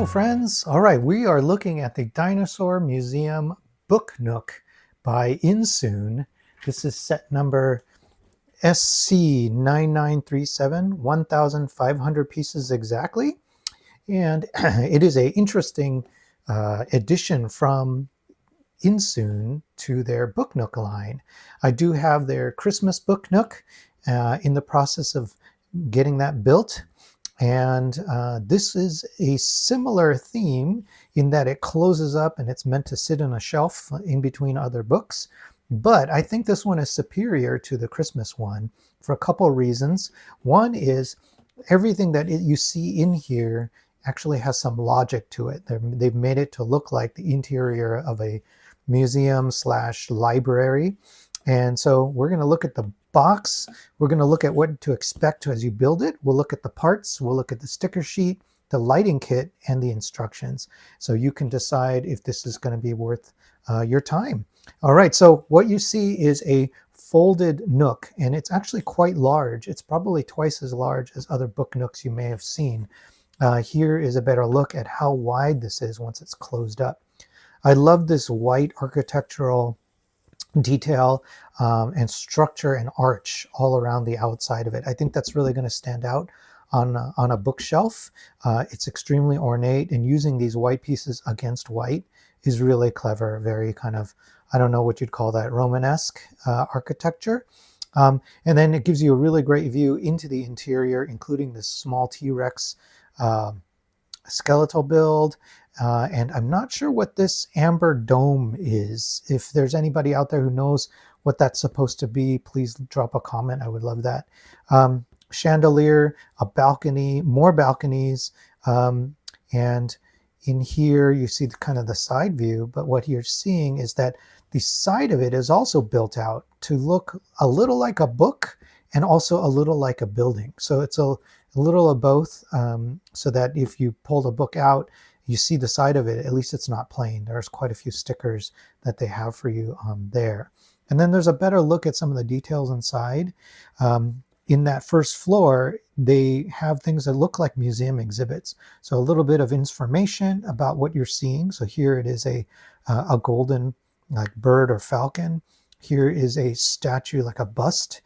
Hello friends! Alright, we are looking at the Dinosaur Museum Book Nook by Insoon. This is set number SC9937, 1,500 pieces exactly. And it is an interesting addition from Insoon to their Book Nook line. I do have their Christmas Book Nook in the process of getting that built. And this is a similar theme in that it closes up and it's meant to sit on a shelf in between other books. But I think this one is superior to the Christmas one for a couple of reasons. One is everything that you see in here actually has some logic to it. They've made it to look like the interior of a museum / library. And so we're going to look at the box. We're going to look at what to expect as you build it. We'll look at the parts. We'll look at the sticker sheet, the lighting kit, and the instructions. So you can decide if this is going to be worth your time. All right, so what you see is a folded nook, and it's actually quite large. It's probably twice as large as other book nooks you may have seen. Here is a better look at how wide this is once it's closed up. I love this white architectural detail and structure and arch all around the outside of it. I think that's really going to stand out on a bookshelf. It's extremely ornate, and using these white pieces against white is really clever. Very kind of, I don't know what you'd call that, Romanesque architecture. And then it gives you a really great view into the interior, including this small T-Rex skeletal build. And I'm not sure what this amber dome is. If there's anybody out there who knows what that's supposed to be, please drop a comment. I would love that. Chandelier, a balcony, more balconies, and in here you see kind of the side view, but what you're seeing is that the side of it is also built out to look a little like a book and also a little like a building. So it's a little of both, so that if you pull the book out, you see the side of it, at least it's not plain. There's quite a few stickers that they have for you there. And then there's a better look at some of the details inside. In that first floor, they have things that look like museum exhibits. So a little bit of information about what you're seeing. So here it is a golden like bird or falcon. Here is a statue like a bust.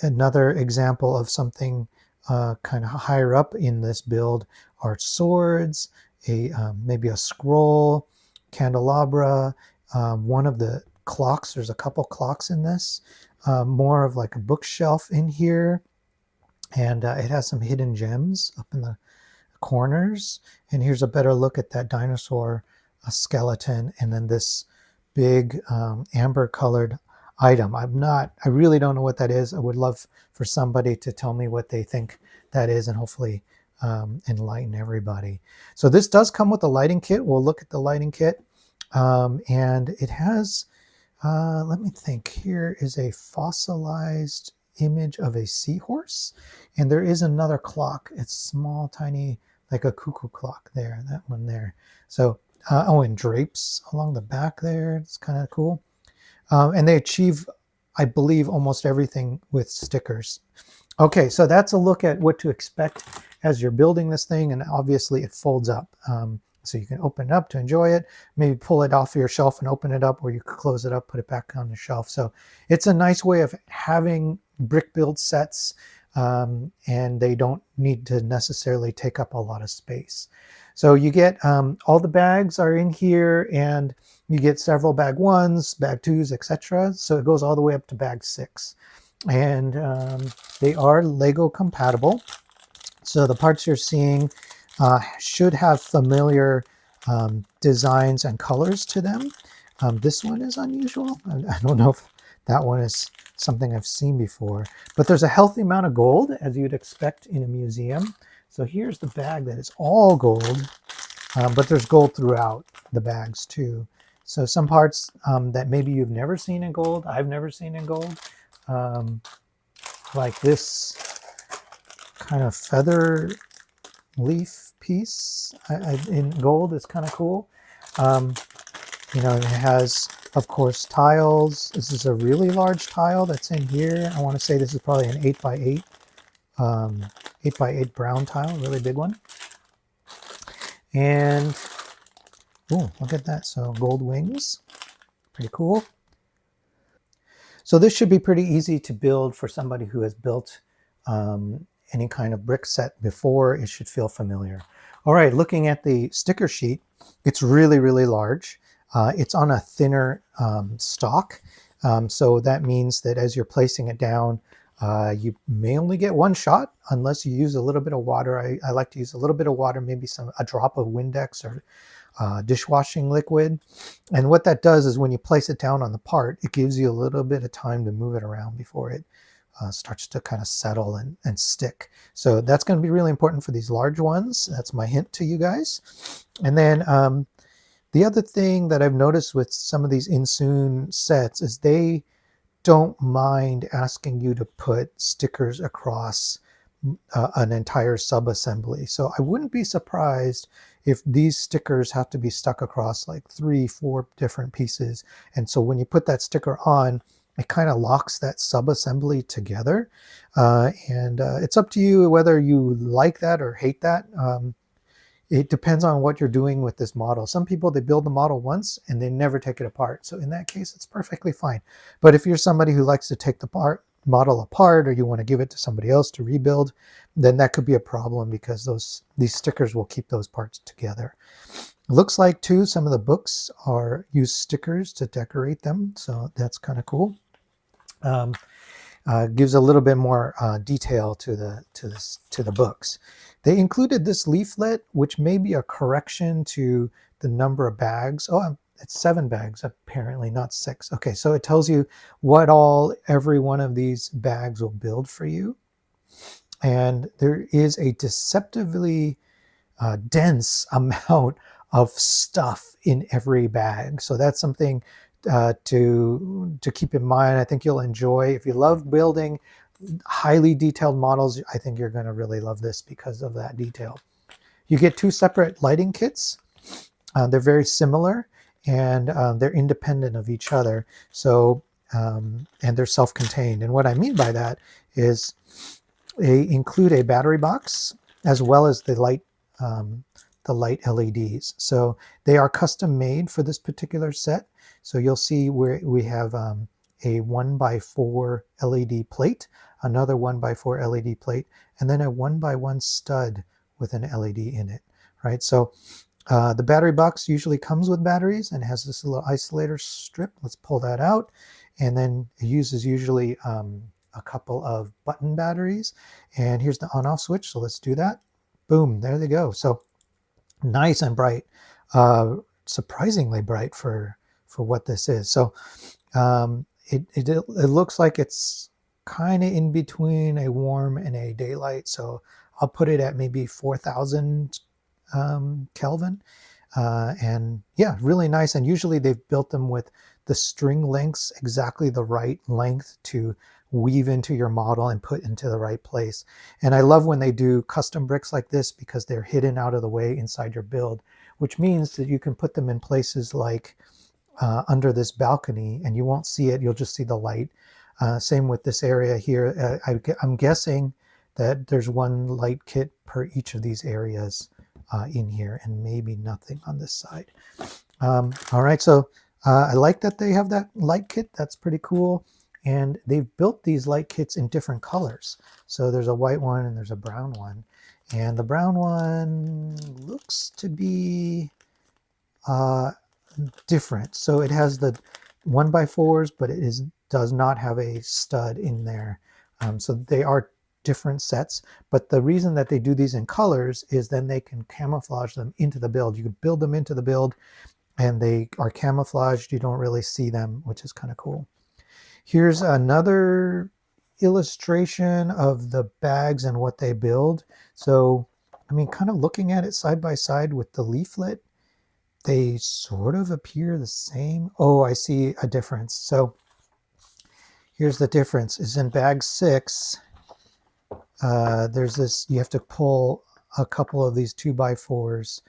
Another example of something kind of higher up in this build are swords, maybe a scroll, candelabra, one of the clocks. There's a couple clocks in this, more of like a bookshelf in here, and it has some hidden gems up in the corners. And here's a better look at that dinosaur skeleton, and then this big amber colored item. I really don't know what that is. I would love for somebody to tell me what they think that is, and hopefully enlighten everybody. So this does come with a lighting kit. We'll look at the lighting kit. And it has, let me think, here is a fossilized image of a seahorse. And there is another clock. It's small, tiny, like a cuckoo clock there, that one there. So, oh, and drapes along the back there. It's kind of cool. And they achieve, I believe, almost everything with stickers. Okay, so that's a look at what to expect as you're building this thing, and obviously it folds up. So you can open it up to enjoy it, maybe pull it off your shelf and open it up, or you could close it up, put it back on the shelf. So it's a nice way of having brick build sets, and they don't need to necessarily take up a lot of space. So you get all the bags are in here, and you get several bag 1s, bag 2s, etc. So it goes all the way up to bag 6. And they are Lego compatible. So the parts you're seeing should have familiar designs and colors to them. This one is unusual. I don't know if that one is something I've seen before, but there's a healthy amount of gold, as you'd expect in a museum. So here's the bag that is all gold, but there's gold throughout the bags too. So some parts that maybe you've never seen in gold, I've never seen in gold, like this kind of feather leaf piece in gold is kind of cool. You know, it has, of course, tiles. This is a really large tile that's in here. I want to say this is probably an 8x8 brown tile, really big one. And oh, look at that. So gold wings, pretty cool. So this should be pretty easy to build for somebody who has built any kind of brick set before. It should feel familiar. All right, looking at the sticker sheet, it's really, really large. It's on a thinner stock. So that means that as you're placing it down, you may only get one shot unless you use a little bit of water. I like to use a little bit of water, maybe a drop of Windex or dishwashing liquid. And what that does is when you place it down on the part, it gives you a little bit of time to move it around before it starts to kind of settle and stick. So that's going to be really important for these large ones. That's my hint to you guys. And then the other thing that I've noticed with some of these Insoon sets is they don't mind asking you to put stickers across an entire sub-assembly. So I wouldn't be surprised if these stickers have to be stuck across like 3-4 different pieces. And so when you put that sticker on, it kind of locks that sub-assembly together. And it's up to you whether you like that or hate that. It depends on what you're doing with this model. Some people, they build the model once and they never take it apart. So in that case, it's perfectly fine. But if you're somebody who likes to take the model apart, or you want to give it to somebody else to rebuild, then that could be a problem because these stickers will keep those parts together. It looks like too, some of the books use stickers to decorate them. So that's kind of cool. Gives a little bit more detail to the books. They included this leaflet, which may be a correction to the number of bags. Oh, it's 7 bags apparently, not 6. Okay, so it tells you what every one of these bags will build for you. And there is a deceptively dense amount of stuff in every bag. So that's something to keep in mind. I think you'll enjoy. If you love building highly detailed models, I think you're going to really love this because of that detail. You get 2 separate lighting kits. They're very similar, and they're independent of each other. So and they're self-contained. And what I mean by that is they include a battery box as well as the light LEDs. So they are custom made for this particular set. So you'll see where we have a 1x4 LED plate, another 1x4 LED plate, and then a 1x1 stud with an LED in it, right? So the battery box usually comes with batteries and has this little isolator strip. Let's pull that out. And then it uses usually a couple of button batteries. And here's the on-off switch. So let's do that. Boom, there they go. So nice and bright, surprisingly bright for what this is. So it looks like it's kind of in between a warm and a daylight. So I'll put it at maybe 4,000 Kelvin. And yeah, really nice. And usually they've built them with the string lengths exactly the right length to weave into your model and put into the right place. And I love when they do custom bricks like this because they're hidden out of the way inside your build, which means that you can put them in places like under this balcony and you won't see it, you'll just see the light. Same with this area here. I'm guessing that there's 1 light kit per each of these areas in here, and maybe nothing on this side. All right, so I like that they have that light kit. That's pretty cool. And they've built these light kits in different colors. So there's a white one and there's a brown one. And the brown one looks to be different. So it has the 1x4s, but it does not have a stud in there. So they are different sets, but the reason that they do these in colors is then they can camouflage them into the build. You could build them into the build and they are camouflaged. You don't really see them, which is kind of cool. Here's another illustration of the bags and what they build. So, I mean, kind of looking at it side by side with the leaflet, they sort of appear the same. Oh, I see a difference. So here's the difference is in bag 6, there's this, you have to pull a couple of these 2x4s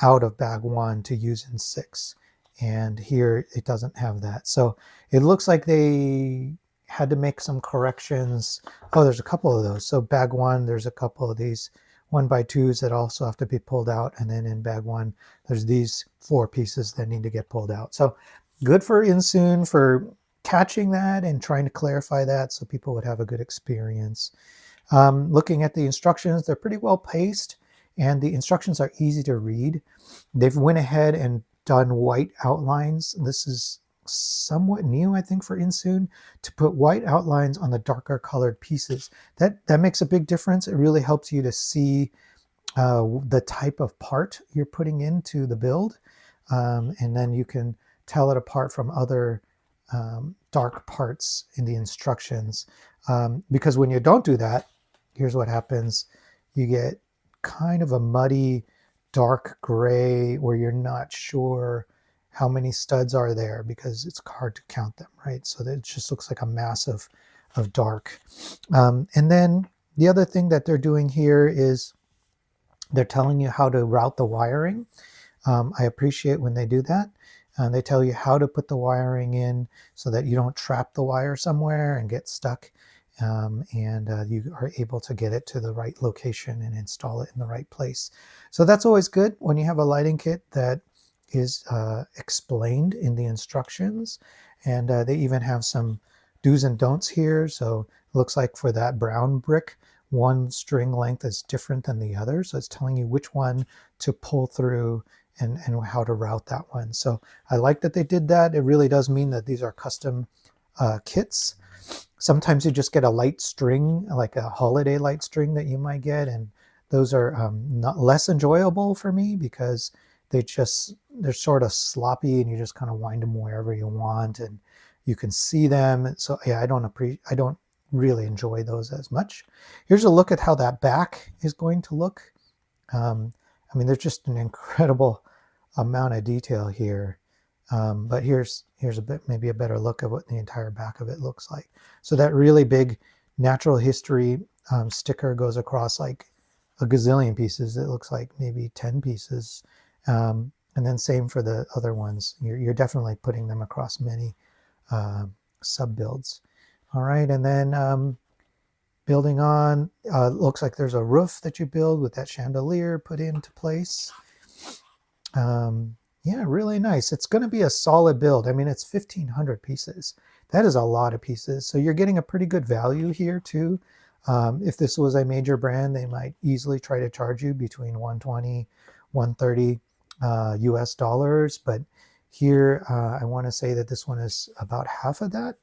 out of bag 1 to use in 6. And here it doesn't have that. So it looks like they had to make some corrections. Oh, there's a couple of those. So bag 1, there's a couple of these 1x2s that also have to be pulled out. And then in bag 1, there's these 4 pieces that need to get pulled out. So good for Insoon for catching that and trying to clarify that so people would have a good experience. Looking at the instructions, they're pretty well paced and the instructions are easy to read. They've went ahead and done white outlines. This is somewhat new, I think, for Insoon, to put white outlines on the darker colored pieces. That makes a big difference. It really helps you to see the type of part you're putting into the build, and then you can tell it apart from other dark parts in the instructions. Because when you don't do that, here's what happens. You get kind of a muddy, dark gray where you're not sure how many studs are there because it's hard to count them, right? So that it just looks like a mass of dark. And then the other thing that they're doing here is they're telling you how to route the wiring. I appreciate when they do that. They tell you how to put the wiring in so that you don't trap the wire somewhere and get stuck. And you are able to get it to the right location and install it in the right place. So that's always good when you have a lighting kit that is explained in the instructions. And they even have some do's and don'ts here. So it looks like for that brown brick, one string length is different than the other. So it's telling you which one to pull through and how to route that one. So I like that they did that. It really does mean that these are custom kits. Sometimes you just get a light string, like a holiday light string that you might get, and those are not less enjoyable for me because they're sort of sloppy and you just kind of wind them wherever you want and you can see them. And so yeah, I don't really enjoy those as much. Here's a look at how that back is going to look. I mean, there's just an incredible amount of detail here. But here's maybe a better look at what the entire back of it looks like. So that really big natural history sticker goes across like a gazillion pieces. It looks like maybe 10 pieces. And then same for the other ones. You're definitely putting them across many sub builds. All right, and then building on, looks like there's a roof that you build with that chandelier put into place. Yeah, really nice. It's going to be a solid build. I mean, it's 1,500 pieces. That is a lot of pieces. So you're getting a pretty good value here too. If this was a major brand, they might easily try to charge you between 120, 130 US dollars. But here, I want to say that this one is about half of that.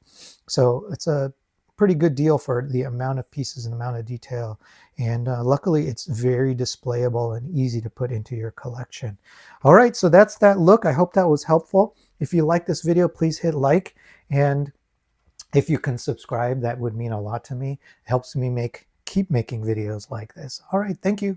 So it's a pretty good deal for the amount of pieces and amount of detail. And luckily, it's very displayable and easy to put into your collection. All right, so that's that look. I hope that was helpful. If you like this video, please hit like. And if you can subscribe, that would mean a lot to me. It helps me keep making videos like this. All right, thank you.